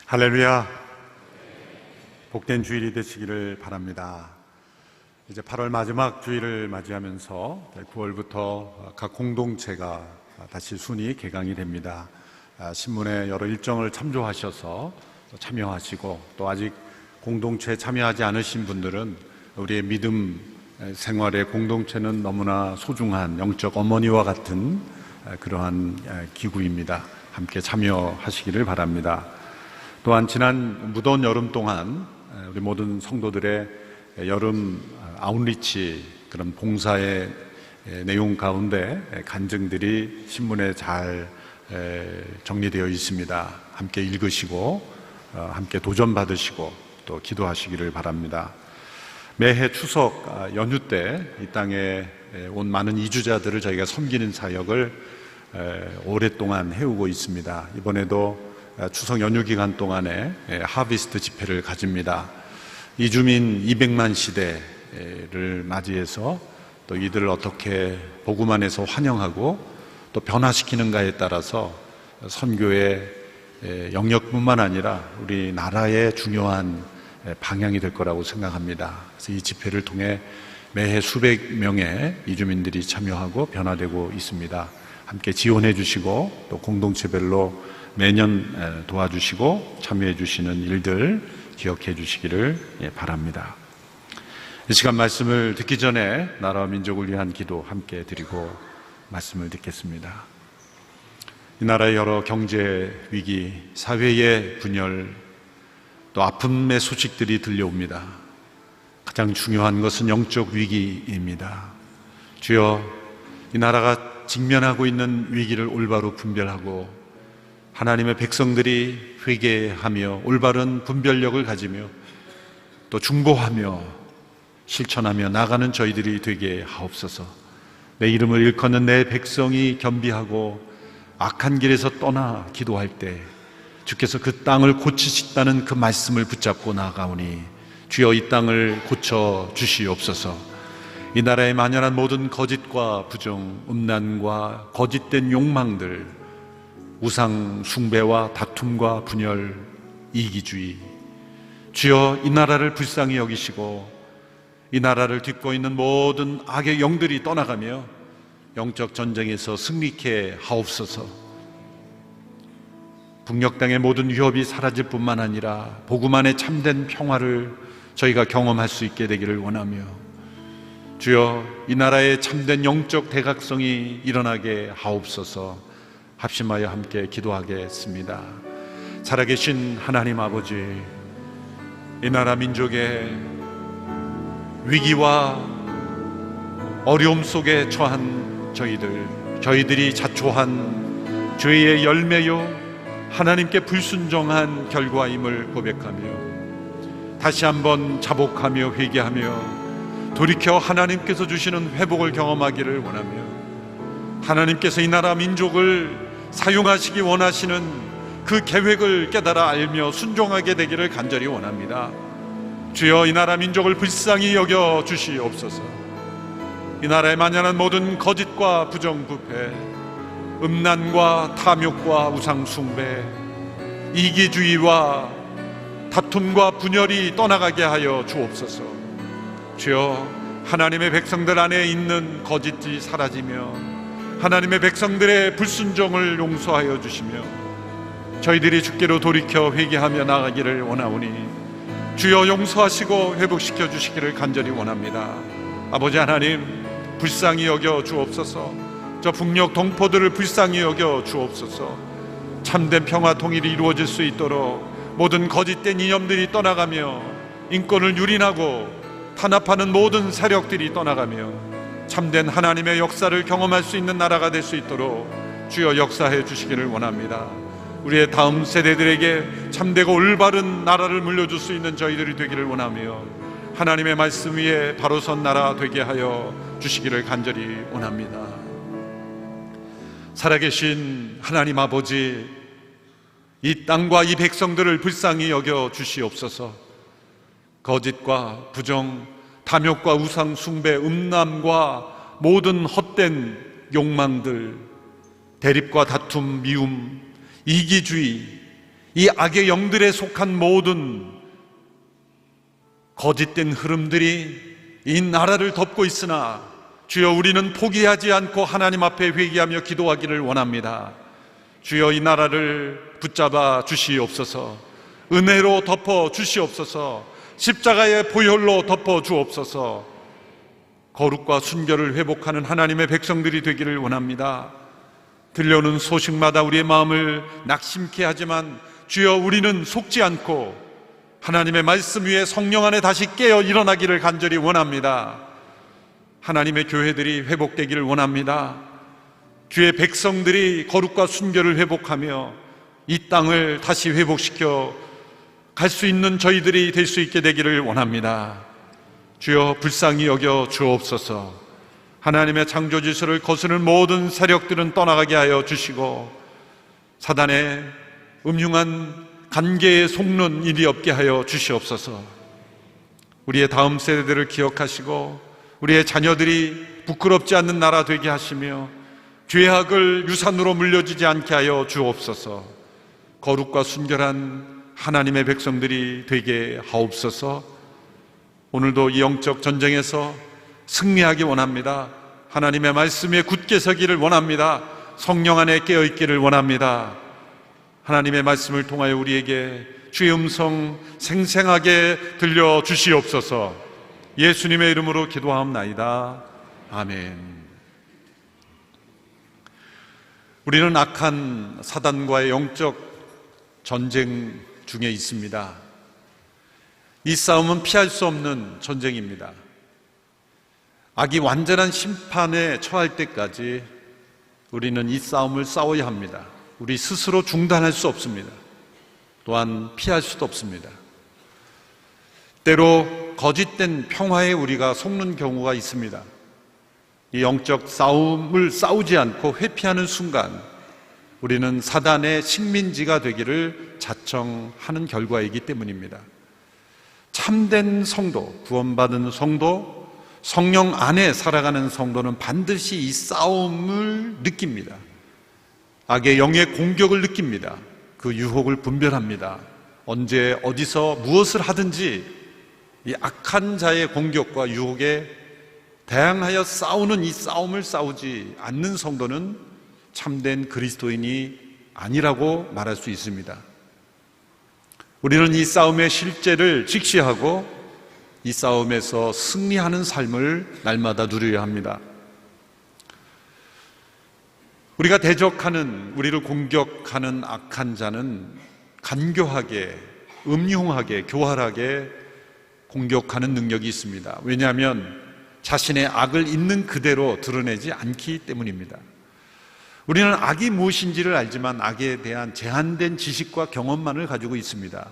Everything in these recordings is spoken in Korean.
할렐루야. 복된 주일이 되시기를 바랍니다. 이제 8월 마지막 주일을 맞이하면서 9월부터 각 공동체가 다시 순위 개강이 됩니다. 신문의 여러 일정을 참조하셔서 참여하시고, 또 아직 공동체에 참여하지 않으신 분들은 우리의 믿음 생활의 공동체는 너무나 소중한 영적 어머니와 같은 그러한 기구입니다. 함께 참여하시기를 바랍니다. 또한 지난 무더운 여름 동안 우리 모든 성도들의 여름 아웃리치 그런 봉사의 내용 가운데 간증들이 신문에 잘 정리되어 있습니다. 함께 읽으시고 함께 도전받으시고 또 기도하시기를 바랍니다. 매해 추석 연휴 때 이 땅에 온 많은 이주자들을 저희가 섬기는 사역을 오랫동안 해오고 있습니다. 이번에도 추석 연휴 기간 동안에 하비스트 집회를 가집니다. 이주민 200만 시대를 맞이해서 또 이들을 어떻게 복음 안에서 환영하고 또 변화시키는가에 따라서 선교의 영역뿐만 아니라 우리 나라의 중요한 방향이 될 거라고 생각합니다. 그래서 이 집회를 통해 매해 수백 명의 이주민들이 참여하고 변화되고 있습니다. 함께 지원해 주시고 또 공동체별로 매년 도와주시고 참여해 주시는 일들 기억해 주시기를 바랍니다. 이 시간 말씀을 듣기 전에 나라와 민족을 위한 기도 함께 드리고 말씀을 듣겠습니다. 이 나라의 여러 경제 위기, 사회의 분열, 또 아픔의 소식들이 들려옵니다. 가장 중요한 것은 영적 위기입니다. 주여, 이 나라가 직면하고 있는 위기를 올바로 분별하고 하나님의 백성들이 회개하며 올바른 분별력을 가지며 또 중보하며 실천하며 나가는 저희들이 되게 하옵소서. 내 이름을 일컫는 내 백성이 겸비하고 악한 길에서 떠나 기도할 때 주께서 그 땅을 고치시다는 그 말씀을 붙잡고 나아가오니 주여 이 땅을 고쳐 주시옵소서. 이 나라에 만연한 모든 거짓과 부정, 음란과 거짓된 욕망들, 우상 숭배와 다툼과 분열, 이기주의, 주여 이 나라를 불쌍히 여기시고 이 나라를 딛고 있는 모든 악의 영들이 떠나가며 영적 전쟁에서 승리케 하옵소서. 북녘 땅의 모든 위협이 사라질 뿐만 아니라 복음 안에 참된 평화를 저희가 경험할 수 있게 되기를 원하며 주여 이 나라의 참된 영적 대각성이 일어나게 하옵소서. 합심하여 함께 기도하겠습니다. 살아계신 하나님 아버지, 이 나라 민족의 위기와 어려움 속에 처한 저희들이 자초한 죄의 열매요 하나님께 불순종한 결과임을 고백하며 다시 한번 자복하며 회개하며 돌이켜 하나님께서 주시는 회복을 경험하기를 원하며 하나님께서 이 나라 민족을 사용하시기 원하시는 그 계획을 깨달아 알며 순종하게 되기를 간절히 원합니다. 주여 이 나라 민족을 불쌍히 여겨 주시옵소서. 이 나라에 만연한 모든 거짓과 부정부패, 음란과 탐욕과 우상숭배, 이기주의와 다툼과 분열이 떠나가게 하여 주옵소서. 주여 하나님의 백성들 안에 있는 거짓이 사라지며 하나님의 백성들의 불순종을 용서하여 주시며 저희들이 주께로 돌이켜 회개하며 나가기를 원하오니 주여 용서하시고 회복시켜 주시기를 간절히 원합니다. 아버지 하나님, 불쌍히 여겨 주옵소서. 저 북녘 동포들을 불쌍히 여겨 주옵소서. 참된 평화 통일이 이루어질 수 있도록 모든 거짓된 이념들이 떠나가며 인권을 유린하고 탄압하는 모든 세력들이 떠나가며 참된 하나님의 역사를 경험할 수 있는 나라가 될 수 있도록 주여 역사해 주시기를 원합니다. 우리의 다음 세대들에게 참되고 올바른 나라를 물려줄 수 있는 저희들이 되기를 원하며 하나님의 말씀 위에 바로 선 나라 되게 하여 주시기를 간절히 원합니다. 살아계신 하나님 아버지, 이 땅과 이 백성들을 불쌍히 여겨 주시옵소서. 거짓과 부정, 탐욕과 우상 숭배, 음란과 모든 헛된 욕망들, 대립과 다툼, 미움, 이기주의, 이 악의 영들에 속한 모든 거짓된 흐름들이 이 나라를 덮고 있으나 주여, 우리는 포기하지 않고 하나님 앞에 회개하며 기도하기를 원합니다. 주여, 이 나라를 붙잡아 주시옵소서. 은혜로 덮어 주시옵소서. 십자가의 보혈로 덮어 주옵소서. 거룩과 순결을 회복하는 하나님의 백성들이 되기를 원합니다. 들려오는 소식마다 우리의 마음을 낙심케 하지만 주여, 우리는 속지 않고 하나님의 말씀 위에 성령 안에 다시 깨어 일어나기를 간절히 원합니다. 하나님의 교회들이 회복되기를 원합니다. 주의 백성들이 거룩과 순결을 회복하며 이 땅을 다시 회복시켜 갈 수 있는 저희들이 될 수 있게 되기를 원합니다. 주여, 불쌍히 여겨 주옵소서. 하나님의 창조 질서를 거스르는 모든 세력들은 떠나가게 하여 주시고 사단의 음흉한 관계에 속는 일이 없게 하여 주시옵소서. 우리의 다음 세대들을 기억하시고 우리의 자녀들이 부끄럽지 않는 나라 되게 하시며 죄악을 유산으로 물려주지 않게 하여 주옵소서. 거룩과 순결한 하나님의 백성들이 되게 하옵소서. 오늘도 이 영적 전쟁에서 승리하기 원합니다. 하나님의 말씀에 굳게 서기를 원합니다. 성령 안에 깨어있기를 원합니다. 하나님의 말씀을 통하여 우리에게 주의 음성 생생하게 들려주시옵소서. 예수님의 이름으로 기도하옵나이다. 아멘. 우리는 악한 사단과의 영적 전쟁 중에 있습니다. 이 싸움은 피할 수 없는 전쟁입니다. 악이 완전한 심판에 처할 때까지 우리는 이 싸움을 싸워야 합니다. 우리 스스로 중단할 수 없습니다. 또한 피할 수도 없습니다. 때로 거짓된 평화에 우리가 속는 경우가 있습니다. 이 영적 싸움을 싸우지 않고 회피하는 순간 우리는 사단의 식민지가 되기를 자청하는 결과이기 때문입니다. 참된 성도, 구원받은 성도, 성령 안에 살아가는 성도는 반드시 이 싸움을 느낍니다. 악의 영의 공격을 느낍니다. 그 유혹을 분별합니다. 언제 어디서 무엇을 하든지 이 악한 자의 공격과 유혹에 대항하여 싸우는 이 싸움을 싸우지 않는 성도는 참된 그리스도인이 아니라고 말할 수 있습니다. 우리는 이 싸움의 실제를 직시하고 이 싸움에서 승리하는 삶을 날마다 누려야 합니다. 우리가 대적하는, 우리를 공격하는 악한 자는 간교하게, 음흉하게, 교활하게 공격하는 능력이 있습니다. 왜냐하면 자신의 악을 있는 그대로 드러내지 않기 때문입니다. 우리는 악이 무엇인지를 알지만 악에 대한 제한된 지식과 경험만을 가지고 있습니다.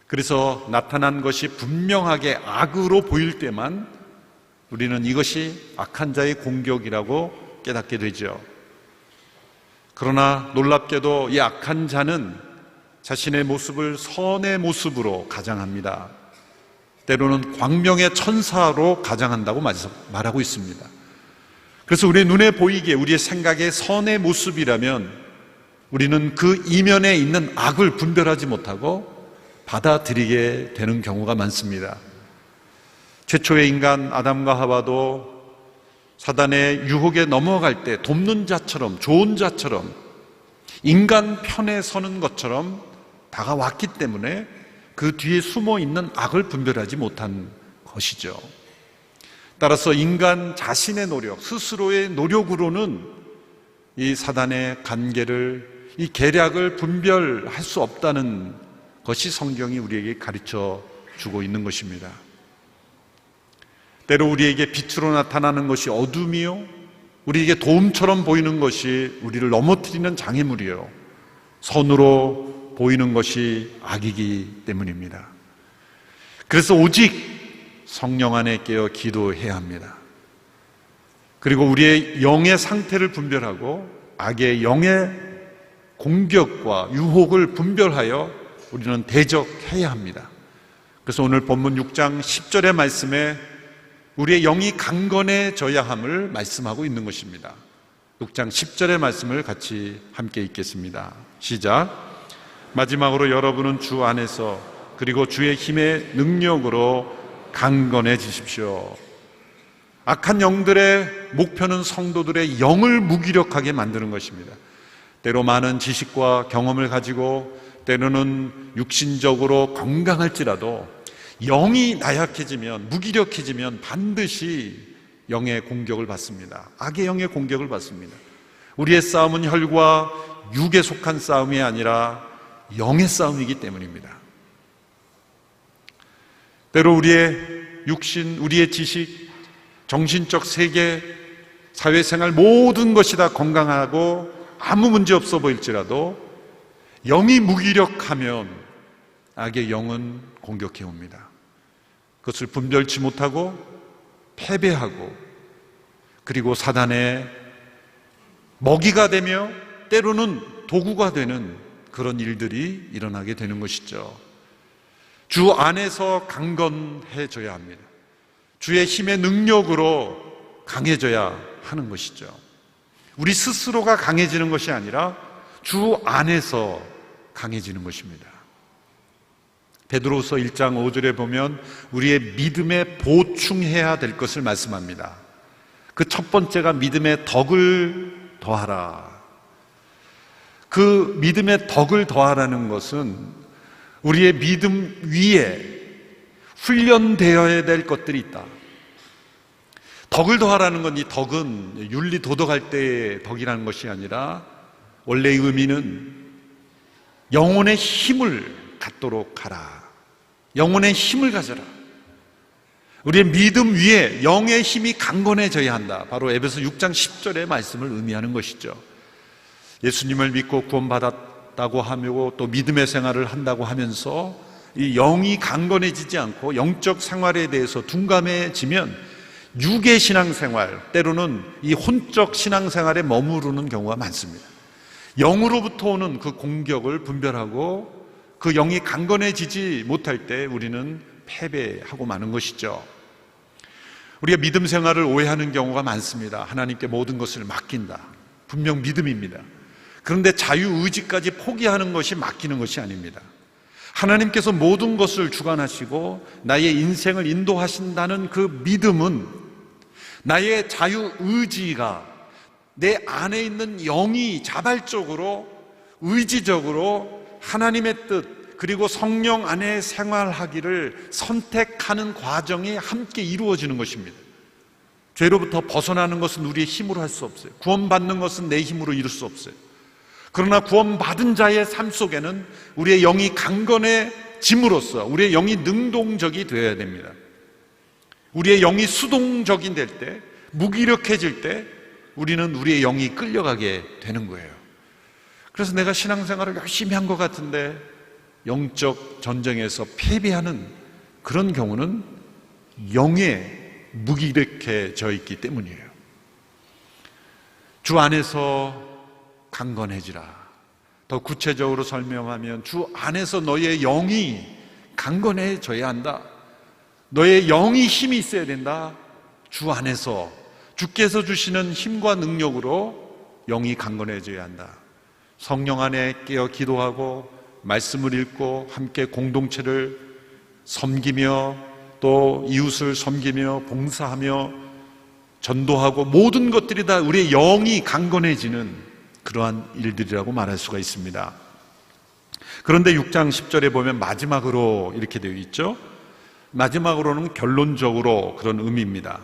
그래서 나타난 것이 분명하게 악으로 보일 때만 우리는 이것이 악한 자의 공격이라고 깨닫게 되죠. 그러나 놀랍게도 이 악한 자는 자신의 모습을 선의 모습으로 가장합니다. 때로는 광명의 천사로 가장한다고 말하고 있습니다. 그래서 우리의 눈에 보이게 우리의 생각에 선의 모습이라면 우리는 그 이면에 있는 악을 분별하지 못하고 받아들이게 되는 경우가 많습니다. 최초의 인간 아담과 하와도 사단의 유혹에 넘어갈 때 돕는 자처럼, 좋은 자처럼, 인간 편에 서는 것처럼 다가왔기 때문에 그 뒤에 숨어 있는 악을 분별하지 못한 것이죠. 따라서 인간 자신의 노력, 스스로의 노력으로는 이 사단의 관계를, 이 계략을 분별할 수 없다는 것이 성경이 우리에게 가르쳐 주고 있는 것입니다. 때로 우리에게 빛으로 나타나는 것이 어둠이요, 우리에게 도움처럼 보이는 것이 우리를 넘어뜨리는 장애물이요, 선으로 보이는 것이 악이기 때문입니다. 그래서 오직 성령 안에 깨어 기도해야 합니다. 그리고 우리의 영의 상태를 분별하고 악의 영의 공격과 유혹을 분별하여 우리는 대적해야 합니다. 그래서 오늘 본문 6장 10절의 말씀에 우리의 영이 강건해져야 함을 말씀하고 있는 것입니다. 6장 10절의 말씀을 같이 함께 읽겠습니다. 시작. 마지막으로 여러분은 주 안에서 그리고 주의 힘의 능력으로 강건해지십시오. 악한 영들의 목표는 성도들의 영을 무기력하게 만드는 것입니다. 때로 많은 지식과 경험을 가지고 때로는 육신적으로 건강할지라도 영이 나약해지면, 무기력해지면 반드시 영의 공격을 받습니다. 악의 영의 공격을 받습니다. 우리의 싸움은 혈과 육에 속한 싸움이 아니라 영의 싸움이기 때문입니다. 때로 우리의 육신, 우리의 지식, 정신적 세계, 사회생활 모든 것이 다 건강하고 아무 문제 없어 보일지라도 영이 무기력하면 악의 영은 공격해 옵니다. 그것을 분별치 못하고 패배하고 그리고 사단의 먹이가 되며 때로는 도구가 되는 그런 일들이 일어나게 되는 것이죠. 주 안에서 강건해져야 합니다. 주의 힘의 능력으로 강해져야 하는 것이죠. 우리 스스로가 강해지는 것이 아니라 주 안에서 강해지는 것입니다. 베드로후서 1장 5절에 보면 우리의 믿음에 보충해야 될 것을 말씀합니다. 그 첫 번째가 믿음의 덕을 더하라. 그 믿음의 덕을 더하라는 것은 우리의 믿음 위에 훈련되어야 될 것들이 있다. 덕을 더하라는 건, 이 덕은 윤리 도덕할 때의 덕이라는 것이 아니라 원래의 의미는 영혼의 힘을 갖도록 하라. 영혼의 힘을 가져라. 우리의 믿음 위에 영의 힘이 강건해져야 한다. 바로 에베소 6장 10절의 말씀을 의미하는 것이죠. 예수님을 믿고 구원받았다고 하며 또 믿음의 생활을 한다고 하면서 이 영이 강건해지지 않고 영적 생활에 대해서 둔감해지면 육의 신앙생활, 때로는 이 혼적 신앙생활에 머무르는 경우가 많습니다. 영으로부터 오는 그 공격을 분별하고 그 영이 강건해지지 못할 때 우리는 패배하고 마는 것이죠. 우리가 믿음 생활을 오해하는 경우가 많습니다. 하나님께 모든 것을 맡긴다. 분명 믿음입니다. 그런데 자유의지까지 포기하는 것이 맡기는 것이 아닙니다. 하나님께서 모든 것을 주관하시고 나의 인생을 인도하신다는 그 믿음은 나의 자유의지가, 내 안에 있는 영이 자발적으로 의지적으로 하나님의 뜻 그리고 성령 안에 생활하기를 선택하는 과정이 함께 이루어지는 것입니다. 죄로부터 벗어나는 것은 우리의 힘으로 할 수 없어요. 구원받는 것은 내 힘으로 이룰 수 없어요. 그러나 구원받은 자의 삶 속에는 우리의 영이 강건해짐으로써 우리의 영이 능동적이 되어야 됩니다. 우리의 영이 수동적인 될 때, 무기력해질 때 우리는 우리의 영이 끌려가게 되는 거예요. 그래서 내가 신앙생활을 열심히 한 것 같은데 영적 전쟁에서 패배하는 그런 경우는 영에 무기력해져 있기 때문이에요. 주 안에서 강건해지라. 더 구체적으로 설명하면 주 안에서 너의 영이 강건해져야 한다. 너의 영이 힘이 있어야 된다. 주 안에서 주께서 주시는 힘과 능력으로 영이 강건해져야 한다. 성령 안에 깨어 기도하고 말씀을 읽고 함께 공동체를 섬기며 또 이웃을 섬기며 봉사하며 전도하고 모든 것들이 다 우리의 영이 강건해지는 그러한 일들이라고 말할 수가 있습니다. 그런데 6장 10절에 보면 마지막으로 이렇게 되어 있죠. 마지막으로는 결론적으로 그런 의미입니다.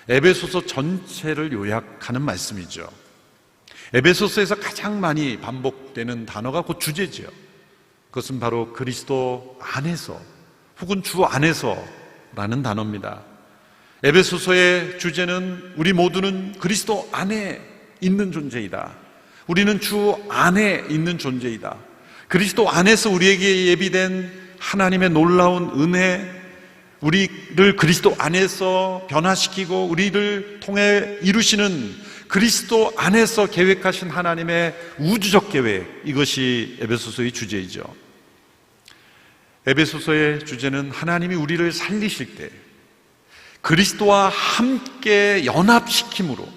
에베소서 전체를 요약하는 말씀이죠. 에베소서에서 가장 많이 반복되는 단어가 곧 주제지요. 그것은 바로 그리스도 안에서 혹은 주 안에서라는 단어입니다. 에베소서의 주제는 우리 모두는 그리스도 안에 있는 존재이다. 우리는 주 안에 있는 존재이다. 그리스도 안에서 우리에게 예비된 하나님의 놀라운 은혜, 우리를 그리스도 안에서 변화시키고 우리를 통해 이루시는 그리스도 안에서 계획하신 하나님의 우주적 계획, 이것이 에베소서의 주제이죠. 에베소서의 주제는 하나님이 우리를 살리실 때 그리스도와 함께 연합시킴으로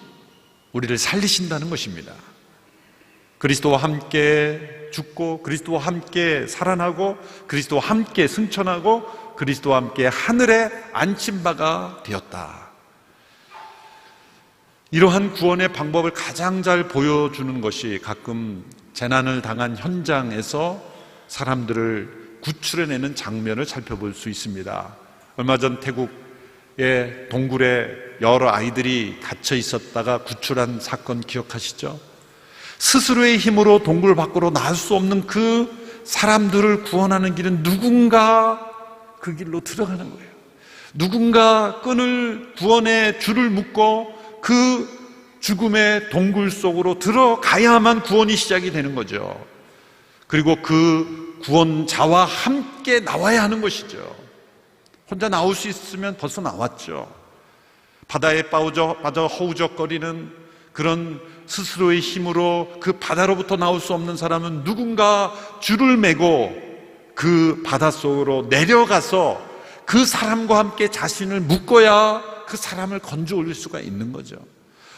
우리를 살리신다는 것입니다. 그리스도와 함께 죽고 그리스도와 함께 살아나고 그리스도와 함께 승천하고 그리스도와 함께 하늘에 앉힌 바가 되었다. 이러한 구원의 방법을 가장 잘 보여주는 것이 가끔 재난을 당한 현장에서 사람들을 구출해내는 장면을 살펴볼 수 있습니다. 얼마 전 태국의 동굴에 여러 아이들이 갇혀 있었다가 구출한 사건 기억하시죠? 스스로의 힘으로 동굴 밖으로 나올 수 없는 그 사람들을 구원하는 길은 누군가 그 길로 들어가는 거예요. 누군가 구원의 줄을 묶고 그 죽음의 동굴 속으로 들어가야만 구원이 시작이 되는 거죠. 그리고 그 구원자와 함께 나와야 하는 것이죠. 혼자 나올 수 있으면 벌써 나왔죠. 바다에 빠져 허우적거리는 그런 스스로의 힘으로 그 바다로부터 나올 수 없는 사람은 누군가 줄을 메고 그 바닷속으로 내려가서 그 사람과 함께 자신을 묶어야 그 사람을 건져 올릴 수가 있는 거죠.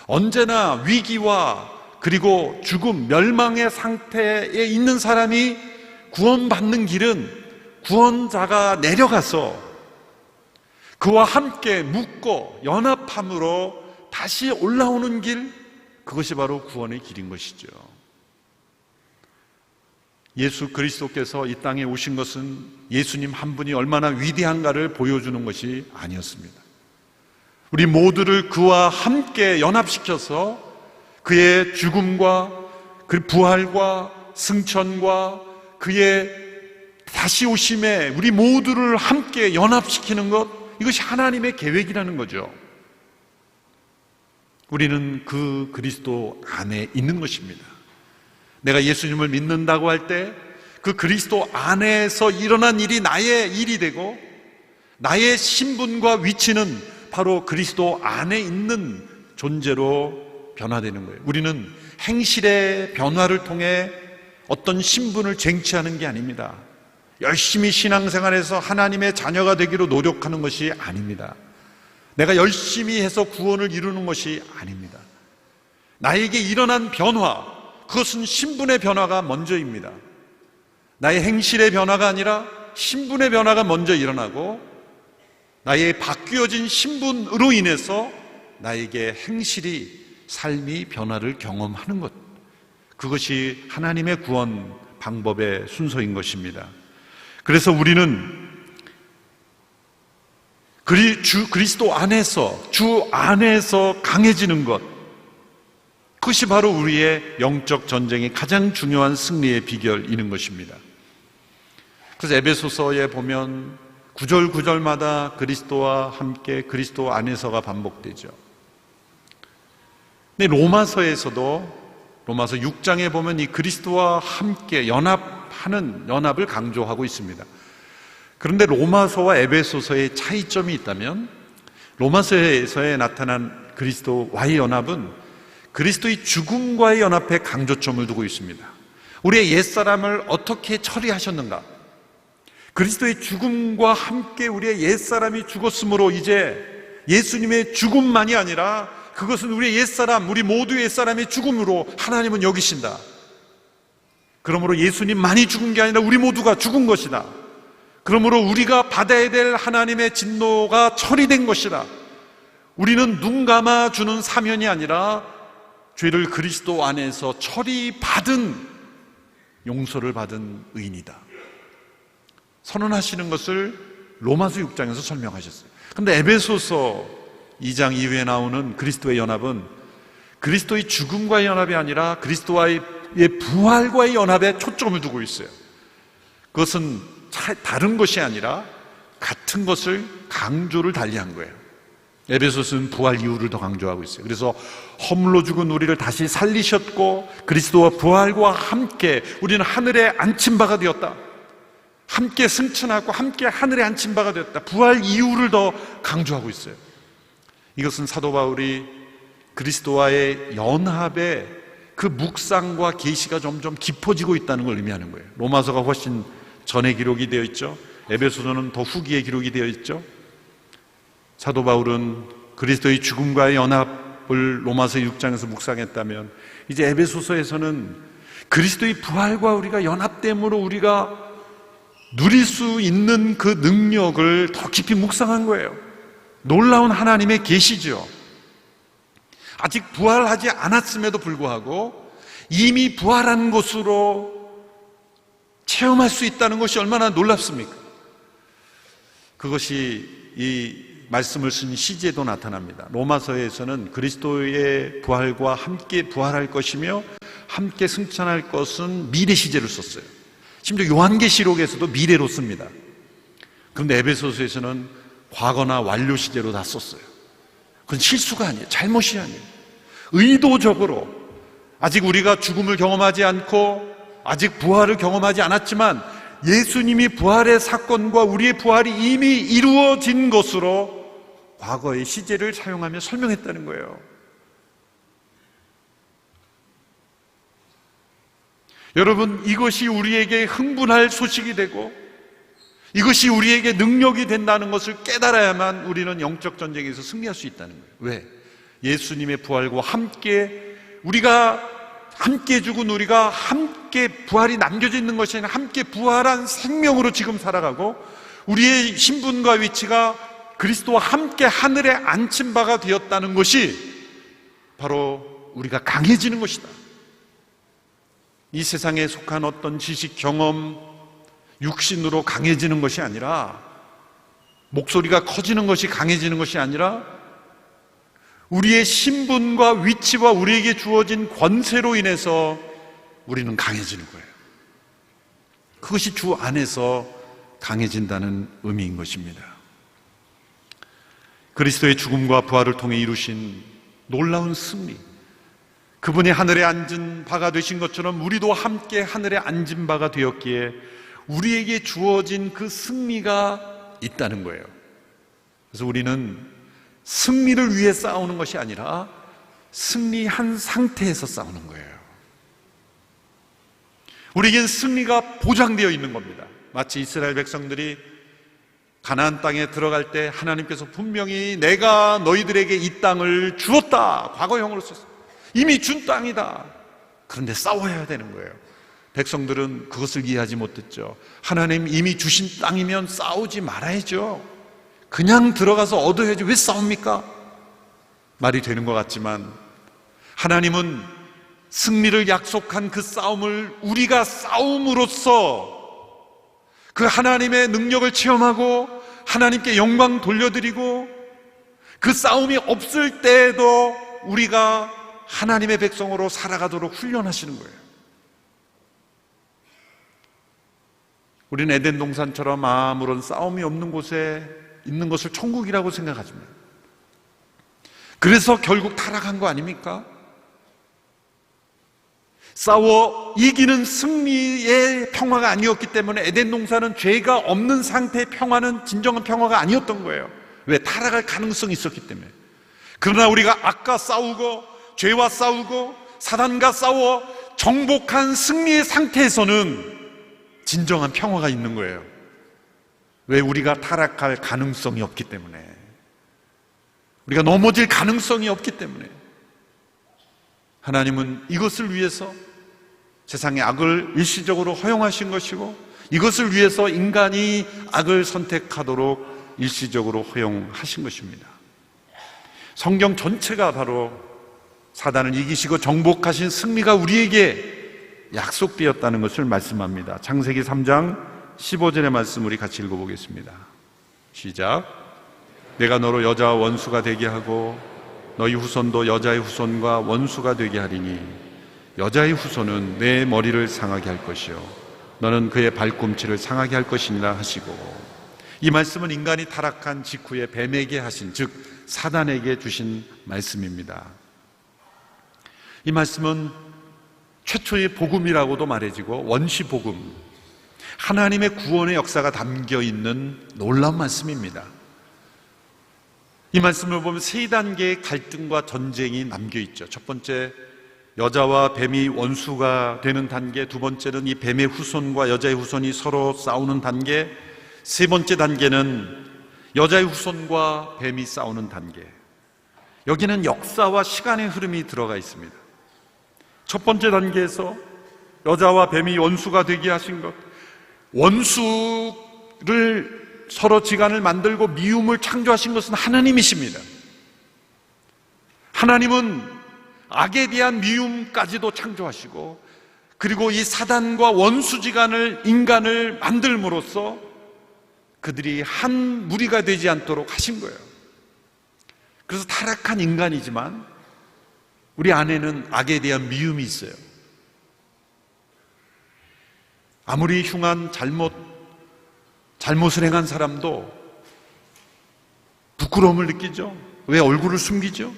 언제나 위기와 그리고 죽음, 멸망의 상태에 있는 사람이 구원받는 길은 구원자가 내려가서 그와 함께 묶고 연합함으로 다시 올라오는 길, 그것이 바로 구원의 길인 것이죠. 예수 그리스도께서 이 땅에 오신 것은 예수님 한 분이 얼마나 위대한가를 보여주는 것이 아니었습니다. 우리 모두를 그와 함께 연합시켜서 그의 죽음과 그 부활과 승천과 그의 다시 오심에 우리 모두를 함께 연합시키는 것, 이것이 하나님의 계획이라는 거죠. 우리는 그 그리스도 안에 있는 것입니다. 내가 예수님을 믿는다고 할 때 그 그리스도 안에서 일어난 일이 나의 일이 되고 나의 신분과 위치는 바로 그리스도 안에 있는 존재로 변화되는 거예요. 우리는 행실의 변화를 통해 어떤 신분을 쟁취하는 게 아닙니다. 열심히 신앙생활에서 하나님의 자녀가 되기로 노력하는 것이 아닙니다. 내가 열심히 해서 구원을 이루는 것이 아닙니다. 나에게 일어난 변화, 그것은 신분의 변화가 먼저입니다. 나의 행실의 변화가 아니라 신분의 변화가 먼저 일어나고 나의 바뀌어진 신분으로 인해서 나에게 행실이, 삶이 변화를 경험하는 것, 그것이 하나님의 구원 방법의 순서인 것입니다. 그래서 우리는 그리스도 안에서, 주 안에서 강해지는 것, 그것이 바로 우리의 영적 전쟁의 가장 중요한 승리의 비결이는 것입니다. 그래서 에베소서에 보면 구절 구절마다 그리스도와 함께 그리스도 안에서가 반복되죠. 근데 로마서에서도 로마서 6장에 보면 이 그리스도와 함께 연합을 강조하고 있습니다. 그런데 로마서와 에베소서의 차이점이 있다면 로마서에서에 나타난 그리스도와의 연합은 그리스도의 죽음과의 연합에 강조점을 두고 있습니다. 우리의 옛사람을 어떻게 처리하셨는가? 그리스도의 죽음과 함께 우리의 옛사람이 죽었으므로 이제 예수님의 죽음만이 아니라 그것은 우리의 옛사람, 우리 모두의 옛사람의 죽음으로 하나님은 여기신다. 그러므로 예수님만이 죽은 게 아니라 우리 모두가 죽은 것이다. 그러므로 우리가 받아야 될 하나님의 진노가 처리된 것이다. 우리는 눈 감아주는 사면이 아니라 죄를 그리스도 안에서 처리받은, 용서를 받은 의인이다. 선언하시는 것을 로마서 6장에서 설명하셨어요. 그런데 에베소서 2장 이후에 나오는 그리스도의 연합은 그리스도의 죽음과의 연합이 아니라 그리스도와의 부활과의 연합에 초점을 두고 있어요. 그것은 다른 것이 아니라 같은 것을 강조를 달리한 거예요. 에베소서는 부활 이후를 더 강조하고 있어요. 그래서 허물로 죽은 우리를 다시 살리셨고 그리스도와 부활과 함께 우리는 하늘에 앉힌 바가 되었다. 함께 승천하고 함께 하늘에 앉힌 바가 되었다. 부활 이후를 더 강조하고 있어요. 이것은 사도 바울이 그리스도와의 연합의 그 묵상과 계시가 점점 깊어지고 있다는 걸 의미하는 거예요. 로마서가 훨씬 전에 기록이 되어 있죠. 에베소서는 더 후기에 기록이 되어 있죠. 사도 바울은 그리스도의 죽음과의 연합을 로마서 6장에서 묵상했다면 이제 에베소서에서는 그리스도의 부활과 우리가 연합됨으로 우리가 누릴 수 있는 그 능력을 더 깊이 묵상한 거예요. 놀라운 하나님의 계시죠. 아직 부활하지 않았음에도 불구하고 이미 부활한 것으로 체험할 수 있다는 것이 얼마나 놀랍습니까? 그것이 이 말씀을 쓴 시제도 나타납니다. 로마서에서는 그리스도의 부활과 함께 부활할 것이며 함께 승천할 것은 미래 시제를 썼어요. 심지어 요한계시록에서도 미래로 씁니다. 그런데 에베소서에서는 과거나 완료 시제로 다 썼어요. 그건 실수가 아니에요. 잘못이 아니에요. 의도적으로 아직 우리가 죽음을 경험하지 않고 아직 부활을 경험하지 않았지만 예수님이 부활의 사건과 우리의 부활이 이미 이루어진 것으로 과거의 시제를 사용하며 설명했다는 거예요. 여러분, 이것이 우리에게 흥분할 소식이 되고 이것이 우리에게 능력이 된다는 것을 깨달아야만 우리는 영적 전쟁에서 승리할 수 있다는 거예요. 왜? 예수님의 부활과 함께 우리가 함께 죽은 우리가 함께 부활이 남겨져 있는 것이 아니라 함께 부활한 생명으로 지금 살아가고 우리의 신분과 위치가 그리스도와 함께 하늘에 앉힌 바가 되었다는 것이 바로 우리가 강해지는 것이다. 이 세상에 속한 어떤 지식, 경험, 육신으로 강해지는 것이 아니라 목소리가 커지는 것이 강해지는 것이 아니라 우리의 신분과 위치와 우리에게 주어진 권세로 인해서 우리는 강해지는 거예요. 그것이 주 안에서 강해진다는 의미인 것입니다. 그리스도의 죽음과 부활을 통해 이루신 놀라운 승리, 그분이 하늘에 앉은 바가 되신 것처럼 우리도 함께 하늘에 앉은 바가 되었기에 우리에게 주어진 그 승리가 있다는 거예요. 그래서 우리는 승리를 위해 싸우는 것이 아니라 승리한 상태에서 싸우는 거예요. 우리에겐 승리가 보장되어 있는 겁니다. 마치 이스라엘 백성들이 가나안 땅에 들어갈 때 하나님께서 분명히 내가 너희들에게 이 땅을 주었다, 과거형으로 썼어요. 이미 준 땅이다. 그런데 싸워야 되는 거예요. 백성들은 그것을 이해하지 못했죠. 하나님 이미 주신 땅이면 싸우지 말아야죠. 그냥 들어가서 얻어야지 왜 싸웁니까? 말이 되는 것 같지만 하나님은 승리를 약속한 그 싸움을 우리가 싸움으로써 그 하나님의 능력을 체험하고 하나님께 영광 돌려드리고 그 싸움이 없을 때에도 우리가 하나님의 백성으로 살아가도록 훈련하시는 거예요. 우리는 에덴 동산처럼 아무런 싸움이 없는 곳에 있는 것을 천국이라고 생각하십니다. 그래서 결국 타락한 거 아닙니까? 싸워 이기는 승리의 평화가 아니었기 때문에 에덴 동산은 죄가 없는 상태의 평화는 진정한 평화가 아니었던 거예요. 왜? 타락할 가능성이 있었기 때문에. 그러나 우리가 악과 싸우고 죄와 싸우고 사단과 싸워 정복한 승리의 상태에서는 진정한 평화가 있는 거예요. 왜? 우리가 타락할 가능성이 없기 때문에, 우리가 넘어질 가능성이 없기 때문에. 하나님은 이것을 위해서 세상의 악을 일시적으로 허용하신 것이고 이것을 위해서 인간이 악을 선택하도록 일시적으로 허용하신 것입니다. 성경 전체가 바로 사단을 이기시고 정복하신 승리가 우리에게 약속되었다는 것을 말씀합니다. 창세기 3장 15절의 말씀 우리 같이 읽어보겠습니다. 시작. 내가 너로 여자와 원수가 되게 하고 너희 후손도 여자의 후손과 원수가 되게 하리니 여자의 후손은 내 머리를 상하게 할 것이요 너는 그의 발꿈치를 상하게 할 것이니라 하시고, 이 말씀은 인간이 타락한 직후에 뱀에게 하신, 즉 사단에게 주신 말씀입니다. 이 말씀은 최초의 복음이라고도 말해지고 원시 복음, 하나님의 구원의 역사가 담겨 있는 놀라운 말씀입니다. 이 말씀을 보면 세 단계의 갈등과 전쟁이 남겨 있죠. 첫 번째, 여자와 뱀이 원수가 되는 단계. 두 번째는 이 뱀의 후손과 여자의 후손이 서로 싸우는 단계. 세 번째 단계는 여자의 후손과 뱀이 싸우는 단계. 여기는 역사와 시간의 흐름이 들어가 있습니다. 첫 번째 단계에서 여자와 뱀이 원수가 되게 하신 것, 원수를 서로 지간을 만들고 미움을 창조하신 것은 하나님이십니다. 하나님은 악에 대한 미움까지도 창조하시고, 그리고 이 사단과 원수지간을, 인간을 만들므로써 그들이 한 무리가 되지 않도록 하신 거예요. 그래서 타락한 인간이지만 우리 안에는 악에 대한 미움이 있어요. 아무리 흉한 잘못을 행한 사람도 부끄러움을 느끼죠. 왜 얼굴을 숨기죠?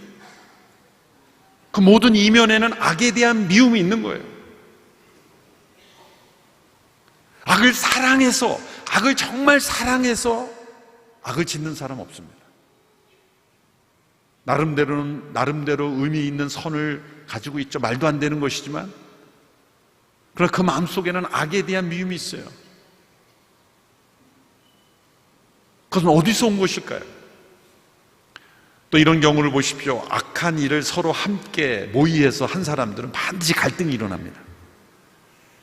그 모든 이면에는 악에 대한 미움이 있는 거예요. 악을 사랑해서, 악을 정말 사랑해서 악을 짓는 사람 없습니다. 나름대로 의미 있는 선을 가지고 있죠. 말도 안 되는 것이지만, 그러나 그 마음속에는 악에 대한 미움이 있어요. 그것은 어디서 온 것일까요? 또 이런 경우를 보십시오. 악한 일을 서로 함께 모의해서 한 사람들은 반드시 갈등이 일어납니다.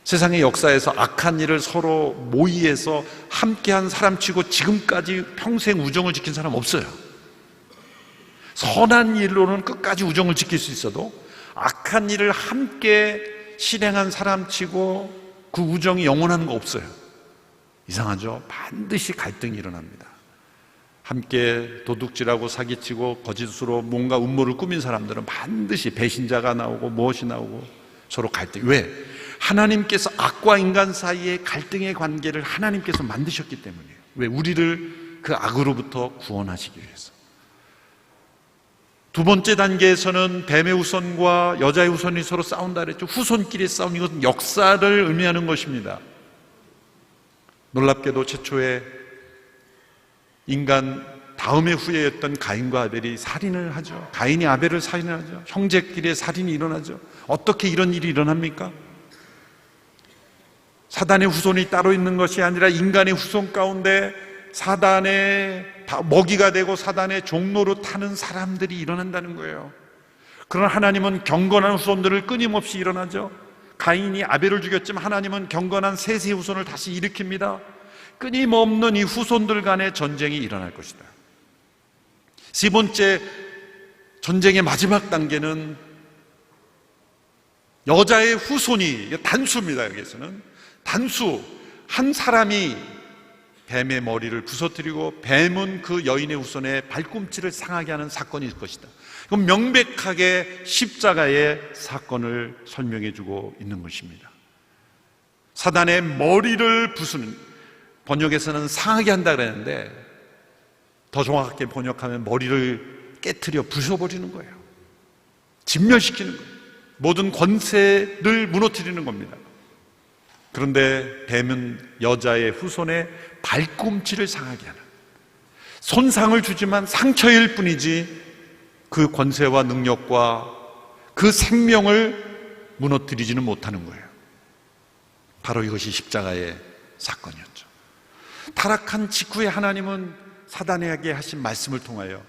세상의 역사에서 악한 일을 서로 모의해서 함께한 사람치고 지금까지 평생 우정을 지킨 사람 없어요. 선한 일로는 끝까지 우정을 지킬 수 있어도 악한 일을 함께 실행한 사람치고 그 우정이 영원한 거 없어요. 이상하죠? 반드시 갈등이 일어납니다. 함께 도둑질하고 사기치고 거짓으로 뭔가 음모를 꾸민 사람들은 반드시 배신자가 나오고 무엇이 나오고 서로 갈등. 왜? 하나님께서 악과 인간 사이의 갈등의 관계를 하나님께서 만드셨기 때문이에요. 왜? 우리를 그 악으로부터 구원하시기 위해서. 두 번째 단계에서는 뱀의 후손과 여자의 후손이 서로 싸운다 그랬죠. 후손끼리 싸움, 이것은 역사를 의미하는 것입니다. 놀랍게도 최초의 인간 다음의 후예였던 가인과 아벨이 살인을 하죠. 가인이 아벨을 살인하죠. 형제끼리의 살인이 일어나죠. 어떻게 이런 일이 일어납니까? 사단의 후손이 따로 있는 것이 아니라 인간의 후손 가운데 사단의 먹이가 되고 사단의 종로로 타는 사람들이 일어난다는 거예요. 그러나 하나님은 경건한 후손들을 끊임없이 일어나죠. 가인이 아벨을 죽였지만 하나님은 경건한 셋의 후손을 다시 일으킵니다. 끊임없는 이 후손들 간의 전쟁이 일어날 것이다. 세 번째 전쟁의 마지막 단계는 여자의 후손이, 단수입니다. 여기서는 단수, 한 사람이 뱀의 머리를 부서뜨리고 뱀은 그 여인의 후손의 발꿈치를 상하게 하는 사건이 있을 것이다. 이건 명백하게 십자가의 사건을 설명해 주고 있는 것입니다. 사단의 머리를 부수는, 번역에서는 상하게 한다 그랬는데 더 정확하게 번역하면 머리를 깨트려 부숴버리는 거예요. 진멸시키는 거예요. 모든 권세를 무너뜨리는 겁니다. 그런데 뱀은 여자의 후손의 발꿈치를 상하게 하는, 손상을 주지만 상처일 뿐이지 그 권세와 능력과 그 생명을 무너뜨리지는 못하는 거예요. 바로 이것이 십자가의 사건이었죠. 타락한 직후에 하나님은 사단에게 하신 말씀을 통하여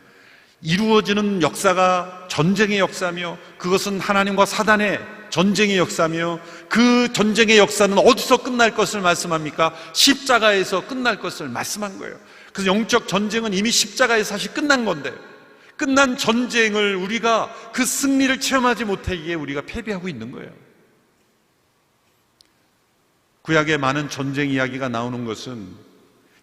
이루어지는 역사가 전쟁의 역사며, 그것은 하나님과 사단의 전쟁의 역사며, 그 전쟁의 역사는 어디서 끝날 것을 말씀합니까? 십자가에서 끝날 것을 말씀한 거예요. 그래서 영적 전쟁은 이미 십자가에서 사실 끝난 건데, 끝난 전쟁을 우리가 그 승리를 체험하지 못하기에 우리가 패배하고 있는 거예요. 구약의 많은 전쟁 이야기가 나오는 것은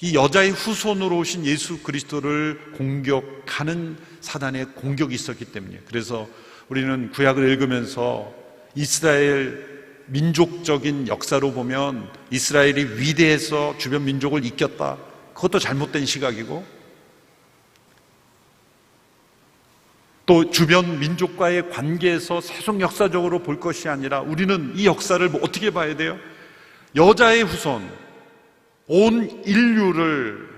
이 여자의 후손으로 오신 예수 그리스도를 공격하는 사단의 공격이 있었기 때문이에요. 그래서 우리는 구약을 읽으면서 이스라엘 민족적인 역사로 보면 이스라엘이 위대해서 주변 민족을 이겼다, 그것도 잘못된 시각이고, 또 주변 민족과의 관계에서 세속 역사적으로 볼 것이 아니라 우리는 이 역사를 어떻게 봐야 돼요? 여자의 후손, 온 인류를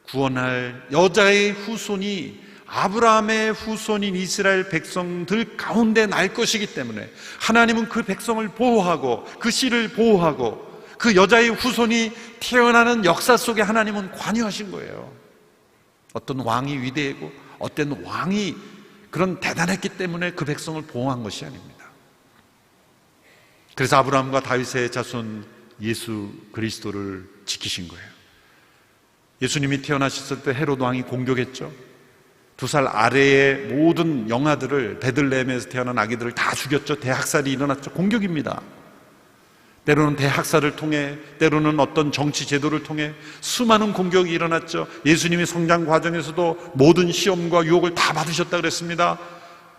구원할 여자의 후손이 아브라함의 후손인 이스라엘 백성들 가운데 날 것이기 때문에 하나님은 그 백성을 보호하고 그 씨를 보호하고 그 여자의 후손이 태어나는 역사 속에 하나님은 관여하신 거예요. 어떤 왕이 위대하고 어떤 왕이 그런 대단했기 때문에 그 백성을 보호한 것이 아닙니다. 그래서 아브라함과 다윗의 자손 예수 그리스도를 지키신 거예요. 예수님이 태어나셨을 때 헤롯 왕이 공격했죠. 2살 아래의 모든 영아들을, 베들레헴에서 태어난 아기들을 다 죽였죠. 대학살이 일어났죠. 공격입니다. 때로는 대학살을 통해, 때로는 어떤 정치 제도를 통해 수많은 공격이 일어났죠. 예수님이 성장 과정에서도 모든 시험과 유혹을 다 받으셨다 그랬습니다.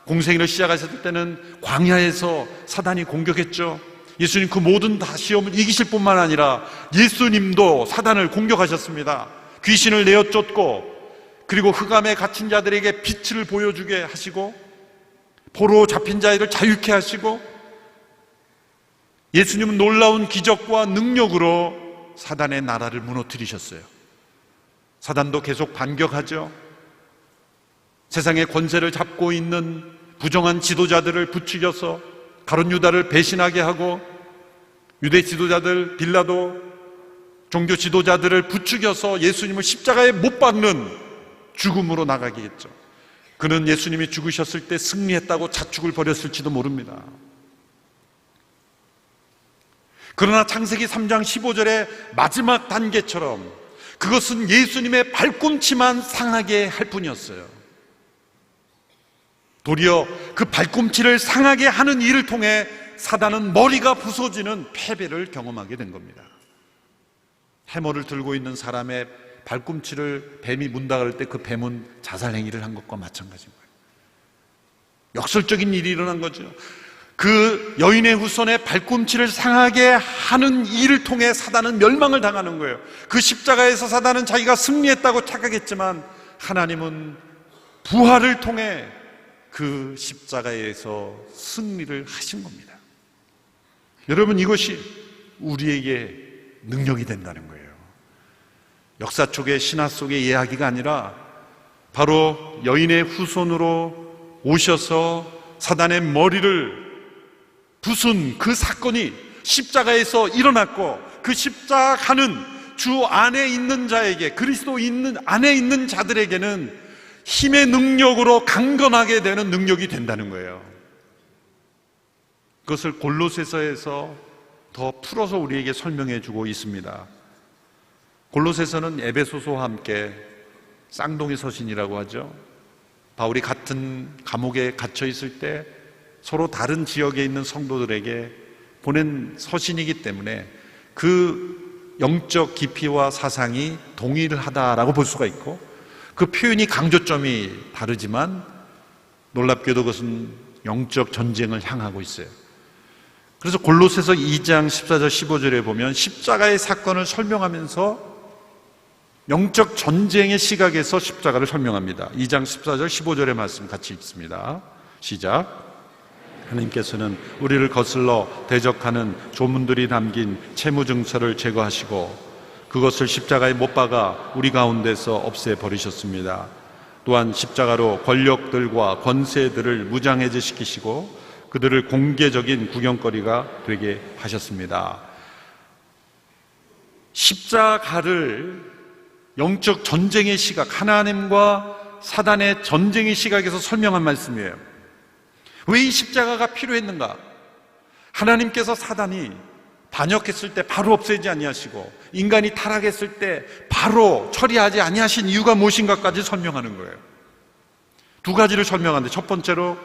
공생애를 시작하셨을 때는 광야에서 사단이 공격했죠. 예수님 그 모든 다 시험을 이기실 뿐만 아니라 예수님도 사단을 공격하셨습니다. 귀신을 내어 쫓고, 그리고 흑암에 갇힌 자들에게 빛을 보여주게 하시고, 포로 잡힌 자들을 자유케 하시고, 예수님은 놀라운 기적과 능력으로 사단의 나라를 무너뜨리셨어요. 사단도 계속 반격하죠. 세상의 권세를 잡고 있는 부정한 지도자들을 부추겨서 가룟 유다를 배신하게 하고, 유대 지도자들, 빌라도 종교 지도자들을 부추겨서 예수님을 십자가에 못 박는 죽음으로 나가게 했죠. 그는 예수님이 죽으셨을 때 승리했다고 자축을 벌였을지도 모릅니다. 그러나 창세기 3장 15절의 마지막 단계처럼 그것은 예수님의 발꿈치만 상하게 할 뿐이었어요. 도리어 그 발꿈치를 상하게 하는 일을 통해 사단은 머리가 부서지는 패배를 경험하게 된 겁니다. 해머를 들고 있는 사람의 발꿈치를 뱀이 문다 그럴 때 그 뱀은 자살 행위를 한 것과 마찬가지인 거예요. 역설적인 일이 일어난 거죠. 그 여인의 후손의 발꿈치를 상하게 하는 일을 통해 사단은 멸망을 당하는 거예요. 그 십자가에서 사단은 자기가 승리했다고 착각했지만 하나님은 부활을 통해 그 십자가에서 승리를 하신 겁니다. 여러분, 이것이 우리에게 능력이 된다는 거예요. 역사 속의 신화 속의 이야기가 아니라 바로 여인의 후손으로 오셔서 사단의 머리를 부순 그 사건이 십자가에서 일어났고, 그 십자가는 주 안에 있는 자에게, 그리스도 안에 있는 자들에게는 힘의 능력으로 강건하게 되는 능력이 된다는 거예요. 그것을 골로새서에서 더 풀어서 우리에게 설명해 주고 있습니다. 골로새서는 에베소서와 함께 쌍둥이 서신이라고 하죠. 바울이 같은 감옥에 갇혀 있을 때 서로 다른 지역에 있는 성도들에게 보낸 서신이기 때문에 그 영적 깊이와 사상이 동일하다라고 볼 수가 있고, 그 표현이 강조점이 다르지만 놀랍게도 그것은 영적 전쟁을 향하고 있어요. 그래서 골로새서 2장 14절 15절에 보면 십자가의 사건을 설명하면서 영적 전쟁의 시각에서 십자가를 설명합니다. 2장 14절 15절의 말씀 같이 읽습니다. 시작. 하나님께서는 우리를 거슬러 대적하는 조문들이 담긴 채무증서를 제거하시고 그것을 십자가에 못 박아 우리 가운데서 없애버리셨습니다. 또한 십자가로 권력들과 권세들을 무장해제시키시고 그들을 공개적인 구경거리가 되게 하셨습니다. 십자가를 영적 전쟁의 시각, 하나님과 사단의 전쟁의 시각에서 설명한 말씀이에요. 왜 이 십자가가 필요했는가? 하나님께서 사단이 반역했을 때 바로 없애지 아니하시고 인간이 타락했을 때 바로 처리하지 아니하신 이유가 무엇인가까지 설명하는 거예요. 두 가지를 설명하는데, 첫 번째로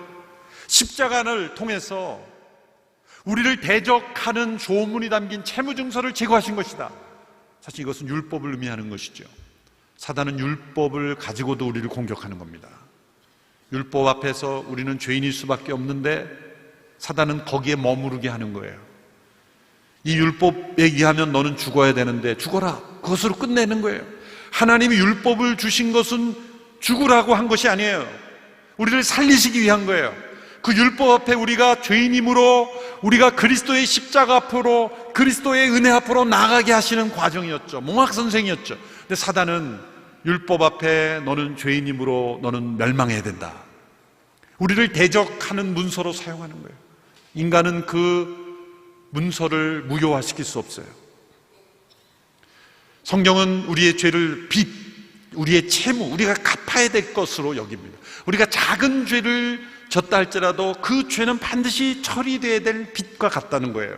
십자가를 통해서 우리를 대적하는 조문이 담긴 채무증서를 제거하신 것이다. 사실 이것은 율법을 의미하는 것이죠. 사단은 율법을 가지고도 우리를 공격하는 겁니다. 율법 앞에서 우리는 죄인일 수밖에 없는데 사단은 거기에 머무르게 하는 거예요. 이 율법에 의하면 너는 죽어야 되는데 죽어라, 그것으로 끝내는 거예요. 하나님이 율법을 주신 것은 죽으라고 한 것이 아니에요. 우리를 살리시기 위한 거예요. 그 율법 앞에 우리가 죄인이므로 우리가 그리스도의 십자가 앞으로, 그리스도의 은혜 앞으로 나가게 하시는 과정이었죠. 몽학선생이었죠. 근데 사단은 율법 앞에 너는 죄인이므로 너는 멸망해야 된다, 우리를 대적하는 문서로 사용하는 거예요. 인간은 그 문서를 무효화시킬 수 없어요. 성경은 우리의 죄를 우리의 채무, 우리가 갚아야 될 것으로 여깁니다. 우리가 작은 죄를 졌다 할지라도 그 죄는 반드시 처리되어야 될 빚과 같다는 거예요.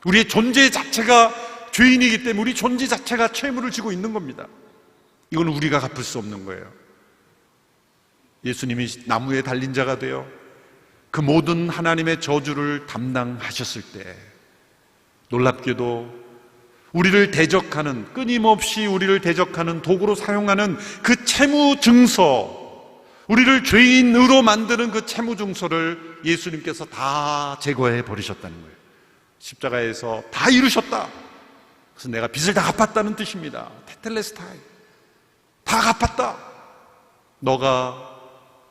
우리의 존재 자체가 죄인이기 때문에 우리 존재 자체가 채무를 지고 있는 겁니다. 이건 우리가 갚을 수 없는 거예요. 예수님이 나무에 달린 자가 되어 그 모든 하나님의 저주를 담당하셨을 때 놀랍게도 우리를 대적하는, 끊임없이 우리를 대적하는 도구로 사용하는 그 채무증서, 우리를 죄인으로 만드는 그 채무증서를 예수님께서 다 제거해 버리셨다는 거예요. 십자가에서 다 이루셨다. 그래서 내가 빚을 다 갚았다는 뜻입니다. 테텔레스타이. 다 갚았다. 너가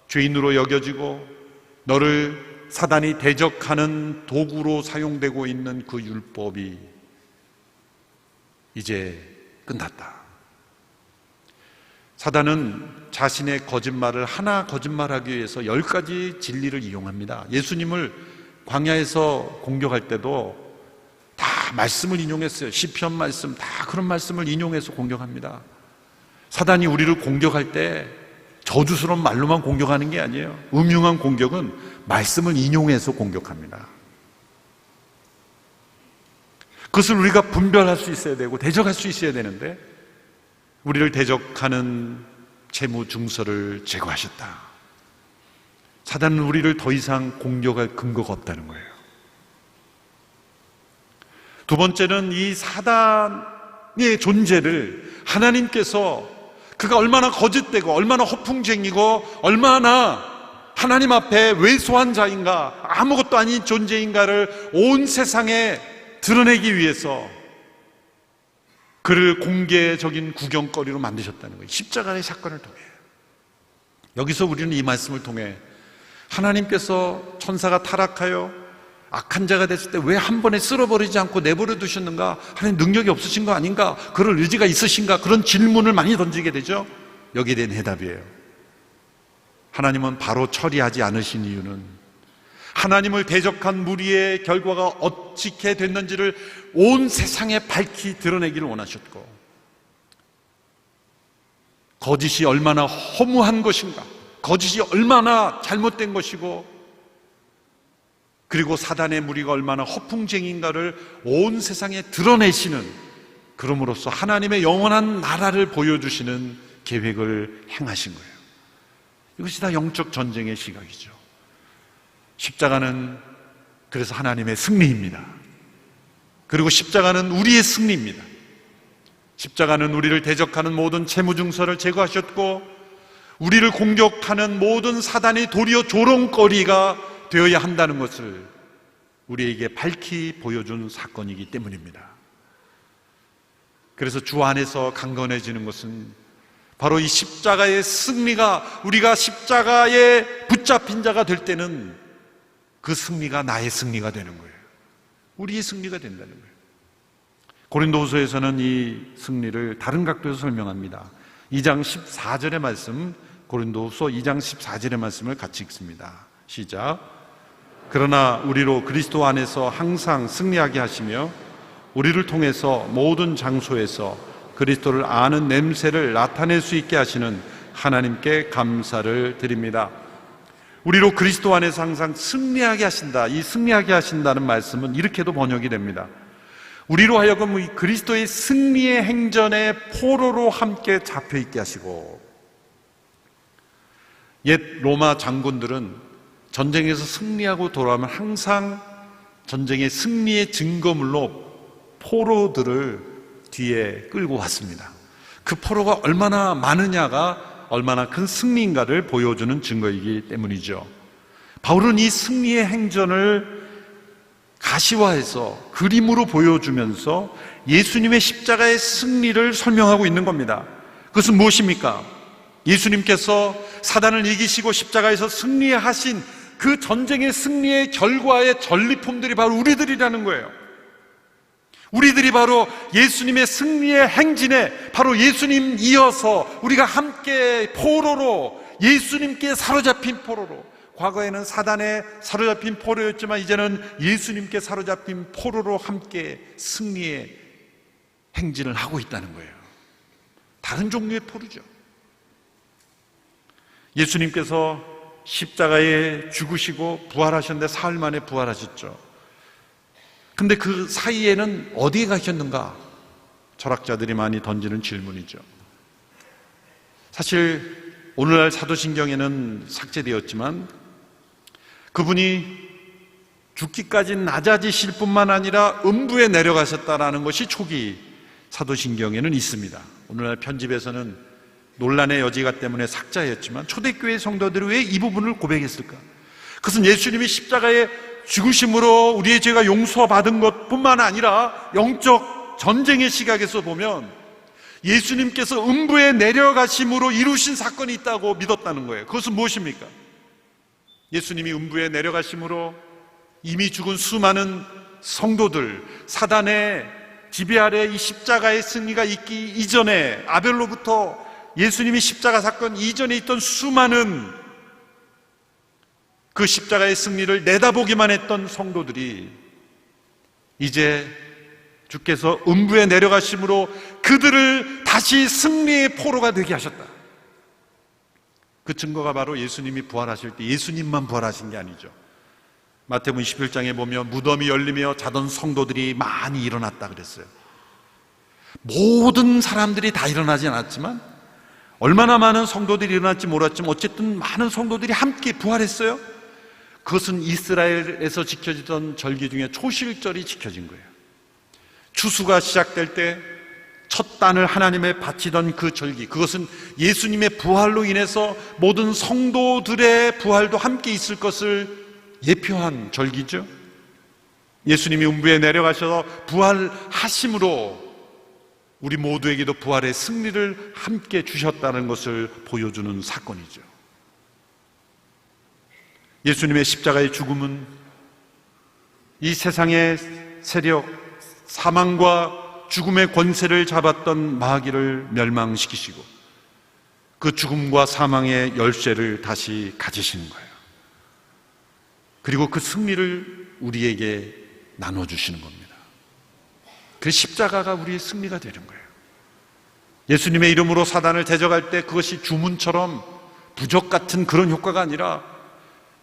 죄인으로 여겨지고 너를 사단이 대적하는 도구로 사용되고 있는 그 율법이 이제 끝났다. 사단은 자신의 거짓말을 하나 거짓말하기 위해서 10가지 진리를 이용합니다. 예수님을 광야에서 공격할 때도 다 말씀을 인용했어요. 시편 말씀, 다 그런 말씀을 인용해서 공격합니다. 사단이 우리를 공격할 때 저주스러운 말로만 공격하는 게 아니에요. 음흉한 공격은 말씀을 인용해서 공격합니다. 그것을 우리가 분별할 수 있어야 되고 대적할 수 있어야 되는데 우리를 대적하는 채무증서를 제거하셨다. 사단은 우리를 더 이상 공격할 근거가 없다는 거예요. 두 번째는 이 사단의 존재를 하나님께서 그가 얼마나 거짓되고 얼마나 허풍쟁이고 얼마나 하나님 앞에 왜소한 자인가, 아무것도 아닌 존재인가를 온 세상에 드러내기 위해서 그를 공개적인 구경거리로 만드셨다는 거예요. 십자가의 사건을 통해. 여기서 우리는 이 말씀을 통해 하나님께서 천사가 타락하여 악한 자가 됐을 때 왜 한 번에 쓸어버리지 않고 내버려 두셨는가? 하나님 능력이 없으신 거 아닌가? 그럴 의지가 있으신가? 그런 질문을 많이 던지게 되죠. 여기에 대한 해답이에요. 하나님은 바로 처리하지 않으신 이유는 하나님을 대적한 무리의 결과가 어떻게 됐는지를 온 세상에 밝히 드러내기를 원하셨고, 거짓이 얼마나 허무한 것인가, 거짓이 얼마나 잘못된 것이고, 그리고 사단의 무리가 얼마나 허풍쟁이인가를 온 세상에 드러내시는, 그럼으로써 하나님의 영원한 나라를 보여주시는 계획을 행하신 거예요. 이것이 다 영적 전쟁의 시각이죠. 십자가는 그래서 하나님의 승리입니다. 그리고 십자가는 우리의 승리입니다. 십자가는 우리를 대적하는 모든 채무증서를 제거하셨고, 우리를 공격하는 모든 사단의 도리어 조롱거리가 되어야 한다는 것을 우리에게 밝히 보여준 사건이기 때문입니다. 그래서 주 안에서 강건해지는 것은 바로 이 십자가의 승리가, 우리가 십자가에 붙잡힌 자가 될 때는 그 승리가 나의 승리가 되는 거예요. 우리의 승리가 된다는 거예요. 고린도후서에서는 이 승리를 다른 각도에서 설명합니다. 2장 14절의 말씀, 고린도후서 2장 14절의 말씀을 같이 읽습니다. 시작. 그러나 우리로 그리스도 안에서 항상 승리하게 하시며 우리를 통해서 모든 장소에서 그리스도를 아는 냄새를 나타낼 수 있게 하시는 하나님께 감사를 드립니다. 우리로 그리스도 안에서 항상 승리하게 하신다. 이 승리하게 하신다는 말씀은 이렇게도 번역이 됩니다. 우리로 하여금 이 그리스도의 승리의 행전에 포로로 함께 잡혀있게 하시고, 옛 로마 장군들은 전쟁에서 승리하고 돌아오면 항상 전쟁의 승리의 증거물로 포로들을 뒤에 끌고 왔습니다. 그 포로가 얼마나 많으냐가 얼마나 큰 승리인가를 보여주는 증거이기 때문이죠. 바울은 이 승리의 행전을 가시화해서 그림으로 보여주면서 예수님의 십자가의 승리를 설명하고 있는 겁니다. 그것은 무엇입니까? 예수님께서 사단을 이기시고 십자가에서 승리하신 그 전쟁의 승리의 결과의 전리품들이 바로 우리들이라는 거예요. 우리들이 바로 예수님의 승리의 행진에 바로 예수님 이어서 우리가 함께 포로로, 예수님께 사로잡힌 포로로, 과거에는 사단에 사로잡힌 포로였지만 이제는 예수님께 사로잡힌 포로로 함께 승리의 행진을 하고 있다는 거예요. 다른 종류의 포로죠. 예수님께서 십자가에 죽으시고 부활하셨는데 사흘 만에 부활하셨죠. 근데 그 사이에는 어디에 가셨는가? 철학자들이 많이 던지는 질문이죠. 사실 오늘날 사도신경에는 삭제되었지만 그분이 죽기까지 낮아지실 뿐만 아니라 음부에 내려가셨다라는 것이 초기 사도신경에는 있습니다. 오늘날 편집에서는 논란의 여지가 때문에 삭제했지만 초대교회 성도들이 왜 이 부분을 고백했을까? 그것은 예수님이 십자가에 죽으심으로 우리의 죄가 용서받은 것뿐만 아니라 영적 전쟁의 시각에서 보면 예수님께서 음부에 내려가심으로 이루신 사건이 있다고 믿었다는 거예요. 그것은 무엇입니까? 예수님이 음부에 내려가심으로 이미 죽은 수많은 성도들, 사단의 지배 아래 이 십자가의 승리가 있기 이전에, 아벨로부터 예수님이 십자가 사건 이전에 있던 수많은 그 십자가의 승리를 내다보기만 했던 성도들이 이제 주께서 음부에 내려가심으로 그들을 다시 승리의 포로가 되게 하셨다. 그 증거가 바로 예수님이 부활하실 때 예수님만 부활하신 게 아니죠. 마태복음 21장에 보면 무덤이 열리며 자던 성도들이 많이 일어났다 그랬어요. 모든 사람들이 다 일어나지 않았지만 얼마나 많은 성도들이 일어났지 몰랐지만 어쨌든 많은 성도들이 함께 부활했어요. 그것은 이스라엘에서 지켜지던 절기 중에 초실절이 지켜진 거예요. 추수가 시작될 때 첫 단을 하나님에 바치던 그 절기, 그것은 예수님의 부활로 인해서 모든 성도들의 부활도 함께 있을 것을 예표한 절기죠. 예수님이 음부에 내려가셔서 부활하심으로 우리 모두에게도 부활의 승리를 함께 주셨다는 것을 보여주는 사건이죠. 예수님의 십자가의 죽음은 이 세상의 세력, 사망과 죽음의 권세를 잡았던 마귀를 멸망시키시고 그 죽음과 사망의 열쇠를 다시 가지시는 거예요. 그리고 그 승리를 우리에게 나눠주시는 겁니다. 그 십자가가 우리의 승리가 되는 거예요. 예수님의 이름으로 사단을 대적할 때 그것이 주문처럼 부적 같은 그런 효과가 아니라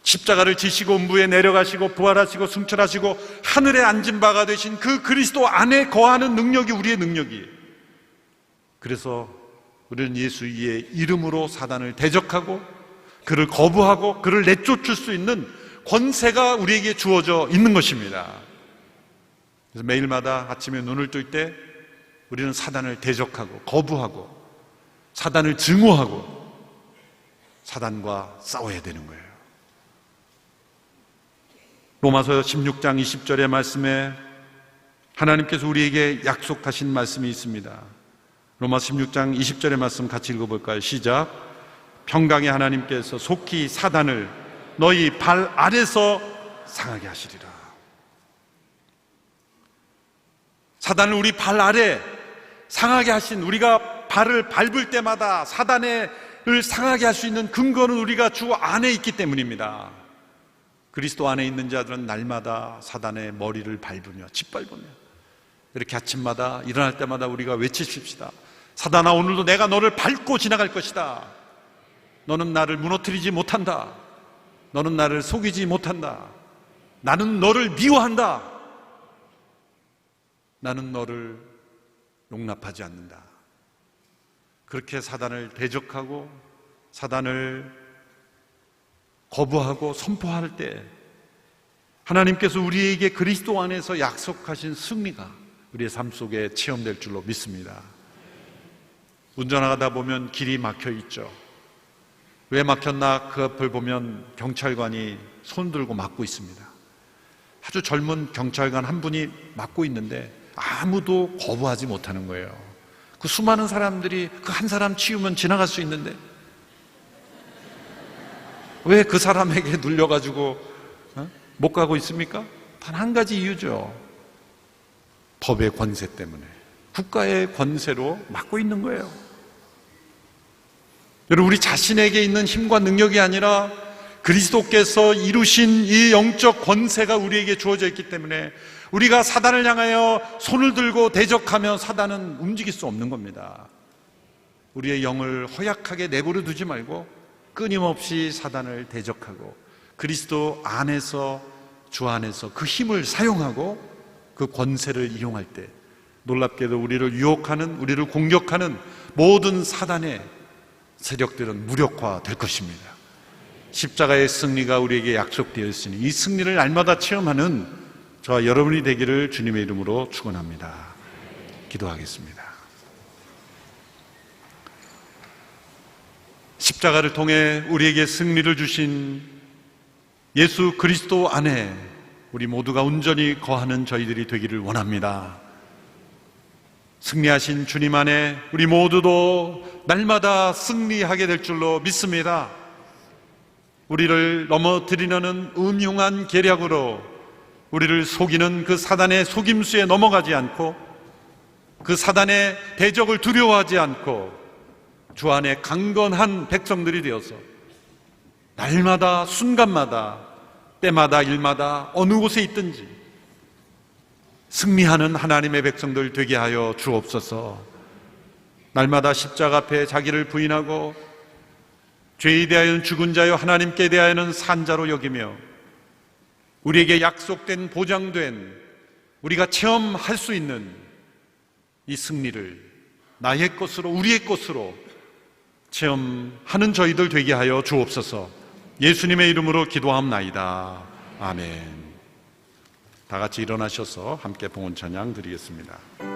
십자가를 지시고 음부에 내려가시고 부활하시고 승천하시고 하늘에 앉은 바가 되신 그 그리스도 안에 거하는 능력이 우리의 능력이에요. 그래서 우리는 예수의 이름으로 사단을 대적하고 그를 거부하고 그를 내쫓을 수 있는 권세가 우리에게 주어져 있는 것입니다. 그래서 매일마다 아침에 눈을 뜰 때 우리는 사단을 대적하고 거부하고 사단을 증오하고 사단과 싸워야 되는 거예요. 로마서 16장 20절의 말씀에 하나님께서 우리에게 약속하신 말씀이 있습니다. 로마서 16장 20절의 말씀 같이 읽어볼까요? 시작. 평강의 하나님께서 속히 사단을 너희 발 아래서 상하게 하시리라. 사단을 우리 발 아래 상하게 하신, 우리가 발을 밟을 때마다 사단을 상하게 할 수 있는 근거는 우리가 주 안에 있기 때문입니다. 그리스도 안에 있는 자들은 날마다 사단의 머리를 밟으며 짓밟으며 이렇게 아침마다 일어날 때마다 우리가 외치십시다. 사단아, 오늘도 내가 너를 밟고 지나갈 것이다. 너는 나를 무너뜨리지 못한다. 너는 나를 속이지 못한다. 나는 너를 미워한다. 나는 너를 용납하지 않는다. 그렇게 사단을 대적하고 사단을 거부하고 선포할 때 하나님께서 우리에게 그리스도 안에서 약속하신 승리가 우리의 삶 속에 체험될 줄로 믿습니다. 운전하다 보면 길이 막혀 있죠. 왜 막혔나 그 앞을 보면 경찰관이 손 들고 막고 있습니다. 아주 젊은 경찰관 한 분이 막고 있는데 아무도 거부하지 못하는 거예요. 그 수많은 사람들이 그 한 사람 치우면 지나갈 수 있는데 왜 그 사람에게 눌려가지고 못 가고 있습니까? 단 한 가지 이유죠. 법의 권세 때문에, 국가의 권세로 막고 있는 거예요. 여러분, 우리 자신에게 있는 힘과 능력이 아니라 그리스도께서 이루신 이 영적 권세가 우리에게 주어져 있기 때문에 우리가 사단을 향하여 손을 들고 대적하면 사단은 움직일 수 없는 겁니다. 우리의 영을 허약하게 내버려 두지 말고 끊임없이 사단을 대적하고 그리스도 안에서, 주 안에서 그 힘을 사용하고 그 권세를 이용할 때 놀랍게도 우리를 유혹하는, 우리를 공격하는 모든 사단의 세력들은 무력화될 것입니다. 십자가의 승리가 우리에게 약속되어 있으니 이 승리를 날마다 체험하는 저와 여러분이 되기를 주님의 이름으로 축원합니다. 기도하겠습니다. 십자가를 통해 우리에게 승리를 주신 예수 그리스도 안에 우리 모두가 온전히 거하는 저희들이 되기를 원합니다. 승리하신 주님 안에 우리 모두도 날마다 승리하게 될 줄로 믿습니다. 우리를 넘어뜨리려는 음흉한 계략으로 우리를 속이는 그 사단의 속임수에 넘어가지 않고 그 사단의 대적을 두려워하지 않고 주 안에 강건한 백성들이 되어서 날마다, 순간마다, 때마다, 일마다 어느 곳에 있든지 승리하는 하나님의 백성들 되게 하여 주옵소서. 날마다 십자가 앞에 자기를 부인하고 죄에 대하여는 죽은 자요 하나님께 대하여는 산 자로 여기며 우리에게 약속된, 보장된, 우리가 체험할 수 있는 이 승리를 나의 것으로, 우리의 것으로 체험하는 저희들 되게 하여 주옵소서. 예수님의 이름으로 기도함나이다. 아멘. 다 같이 일어나셔서 함께 봉헌 찬양 드리겠습니다.